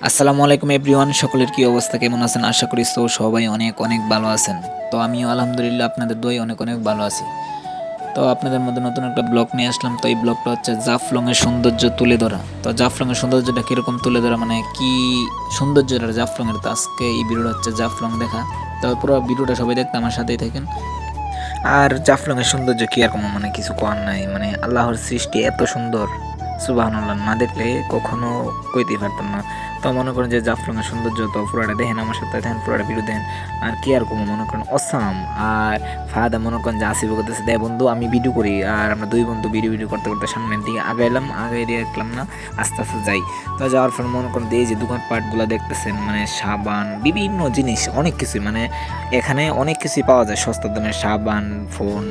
আসসালামু আলাইকুম এভরিওয়ান, সকলের কি অবস্থা, কেমন আছেন? আশা করি তো সবাই অনেক অনেক ভালো আছেন। তো আমিও আলহামদুলিল্লাহ আপনাদের দোয়ায় অনেক অনেক ভালো আছি। তো আপনাদের মধ্যে নতুন একটা ব্লগ নিয়ে আসলাম। তো এই ব্লগটা হচ্ছে জাফলংয়ের সৌন্দর্য তুলে ধরা। তো জাফলংয়ের সৌন্দর্যটা কীরকম তুলে ধরা, মানে কি সৌন্দর্যটা জাফলংয়ের, তো আজকে এই ভিডিওটা হচ্ছে জাফলং দেখা। তো পুরো ভিডিওটা সবাই দেখতে আমার সাথেই থাকেন। আর জাফলংয়ের সৌন্দর্য কি আর কোনো মানে কিছু কোয়ার নাই, মানে আল্লাহর সৃষ্টি এত সুন্দর, সুবহানাল্লাহ, না দেখলে কখনো কইতেই পারতাম না। তো মনে করেন যে জাফলংয়ের সৌন্দর্য তো পুরোটা দেখেন, আমার সাথে দেখেন, পুরোটা ভিডিও দেখেন। আর কি আর কোনো মনে করেন অসাম। আর ফাহাদা মনে করেন যে আসিফ করতেছে, দে বন্ধু আমি ভিডিও করি। আর আমরা দুই বন্ধু ভিডিও করতে করতে সামনের দিকে আগাইলাম, আগে দেখলাম না, আস্তে আস্তে যাই। তো যাওয়ার পর মনে করেন এই যে দোকানপাটগুলো দেখতেছেন, মানে সাবান, বিভিন্ন জিনিস, অনেক কিছুই, মানে এখানে অনেক কিছুই পাওয়া যায় সস্তা দামে, সাবান, ফোন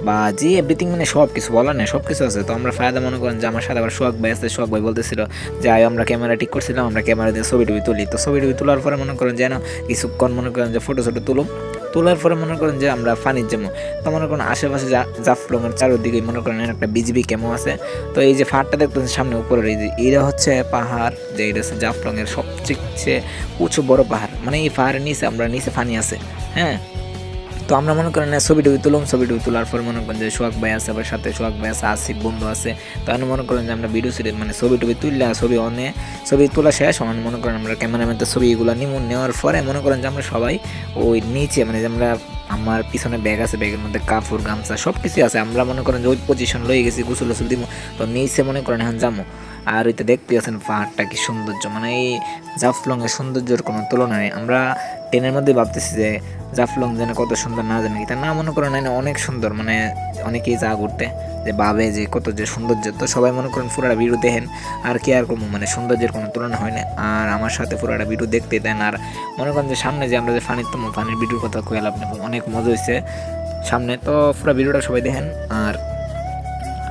বা যে এভরিথিং, মানে সব কিছু বলার নেই, সব কিছু আছে। তো আমরা ফায়দা মনে করেন যে আমার সাথে আবার সোহাগ ভাই আছে, সোহাগ ভাই বলতেছিল যে আমরা ক্যামেরা ঠিক করছিলাম, আমরা ক্যামেরা দিয়ে ছবি টবি তুলি। তো ছবি টবি তোলার পরে মনে করেন যেন কিছুক্ষণ মনে করেন যে ফটো তোলার পরে মনে করেন যে আমরা ফানির যাবো। তো মনে করেন আশেপাশে জাফলংয়ের চারোদিকে মনে করেন একটা বিজিবি ক্যামো আছে। তো এই যে পাহাড়টা দেখতেছেন সামনে উপরের, এই যে এটা হচ্ছে পাহাড়, যে এটা হচ্ছে জাফলংয়ের সবচেয়ে উঁচু বড় পাহাড়। মানে এই পাহাড়ের নিচে আমরা নিচে ফানি আছে, হ্যাঁ। তো আমরা মনে করেন ছবি টবি তোলার পর মনে করেন যে সোহাগ ভাই আছে, আবার সাথে সোহাগ ভাই আছে, আসিফ বন্ধু আছে। তো আমি মনে করেন যে আমরা ভিডিও সিরিজ মানে ছবি টবি তুললে, ছবি তোলা শেষ মানে মনে করেন আমরা ক্যামেরাম্যানদের ছবিগুলো নেওয়ার পরে মনে করেন যে আমরা সবাই ওই নিচে, মানে যে আমরা, আমার পিছনে ব্যাগ আছে, ব্যাগের মধ্যে কাপড় গামছা সব কিছু আছে, আমরা মনে করেন যে ওই পজিশন লয়ে গেছি, গোসল দিব। তো নিচে মনে করেন এখন যাবো। আর ওইটা দেখতে আছেন পাহাড়টা কি সৌন্দর্য, মানে এই জাফলংয়ের সৌন্দর্যের কোনো তুলনা নেই। আমরা ট্রেনের মধ্যে ভাবতেছি যে জাফলং যেন কত সুন্দর, না জানি তা না মনে করেন অনেক সুন্দর, মানে অনেকেই যা ঘুরতে যে ভাবে যে কত যে সৌন্দর্য। তো সবাই মনে করেন পুরোটা ভিডিও দেখেন। আর কি আর করবো, মানে সৌন্দর্যের কোনো তুলনা হয় না। আর আমার সাথে পুরোটা ভিডিও দেখতে দেন। আর মনে করেন যে সামনে যে আমরা যে ফানির ভিডিওর কথা কয়ে লাভ নেব, অনেক মজা হয়েছে সামনে। তো পুরো ভিডিওটা সবাই দেখেন। আর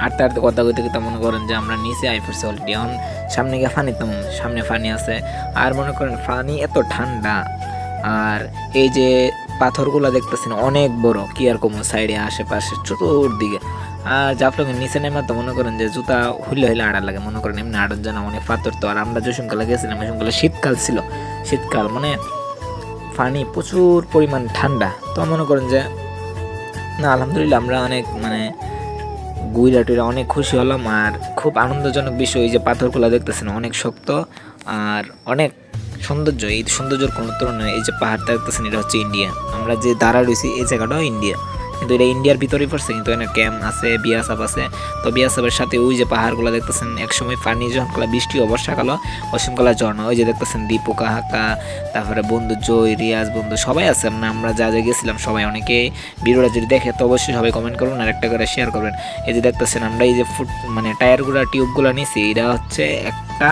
আটতে আটতে কথা কইতে কইতে মনে করেন যে আমরা নিচে আই পড়ছি অলরেডি। এখন সামনে গিয়ে সামনে ফানি আছে। আর মনে করেন ফানি এত ঠান্ডা। আর এই যে পাথরগুলো দেখতেছেন অনেক বড়, কি আর কম সাইডে আশেপাশে চতুর্দিকে। আর জাফলংয়ের নিচে নেমে তো মনে করেন যে জুতা হইলে আড়া লাগে, মনে করেন এমনি আড়ার জন্য অনেক পাথর। তো আর আমরা যে সময়কালে গেছিলাম ওই সময়কালে শীতকাল ছিল, শীতকাল মানে ফানি প্রচুর পরিমাণ ঠান্ডা। তো মনে করেন যে না আলহামদুলিল্লাহ আমরা অনেক মানে গুইরাটিরা অনেক খুশি হলাম। আর খুব আনন্দজনক বিষয়, এই যে পাথরগুলো দেখতেছেন অনেক শক্ত আর অনেক সৌন্দর্য, এই সৌন্দর্যের কোনো তুলনা নেই। এই যে পাহাড়টা দেখতেছেন এটা হচ্ছে ইন্ডিয়া, আমরা যে দাঁড়া রয়েছি এই জায়গাটাও ইন্ডিয়া, কিন্তু এটা ইন্ডিয়ার ভিতরেই পড়ছে, কিন্তু এখানে ক্যাম্প আছে, বিয়াসাপ আছে। তো বিয়াসাপের সাথে ওই যে পাহাড়গুলো দেখতেছেন, একসময় পানি যখন কালা বৃষ্টি বর্ষাকাল অসীমকালা ঝর্ণা, ওই যে দেখতেছেন দীপু কাহাকা, তারপরে বন্ধু জয়, রিয়াজ বন্ধু সবাই আছে। আমরা যা গেছিলাম সবাই, অনেকে ভিডিওটা যদি দেখে তো অবশ্যই সবাই কমেন্ট করবেন আর একটা করে শেয়ার করবেন। এই যে দেখতেছেন আমরা এই যে মানে টায়ারগুলো টিউবগুলো নিয়েছি, এটা হচ্ছে একটা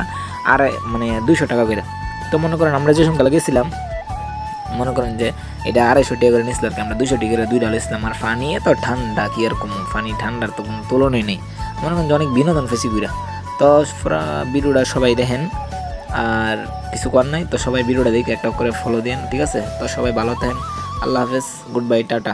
আর মানে 200 টাকা করে। তো মনে করেন আমরা যে সংখ্যা গেছিলাম মনে করেন যে এটা 250 টাকা করে নিয়েছিলাম, আমরা 200 টাকা করে 2টা নিয়েছিলাম। আর পানি এত ঠান্ডা, কি আর কম, পানি ঠান্ডার তো কোনো তুলনাই নেই। মনে করেন যে অনেক বিনোদন ফেসি ঘুরা। তো পুরা ভিডিওটা সবাই দেখেন। আর কিছু করার নাই, তো সবাই ভিডিওটা দেখে একটা করে ফলো দেন, ঠিক আছে? তো সবাই ভালো থাকেন, আল্লাহ হাফেজ, গুড বাই, টাটা।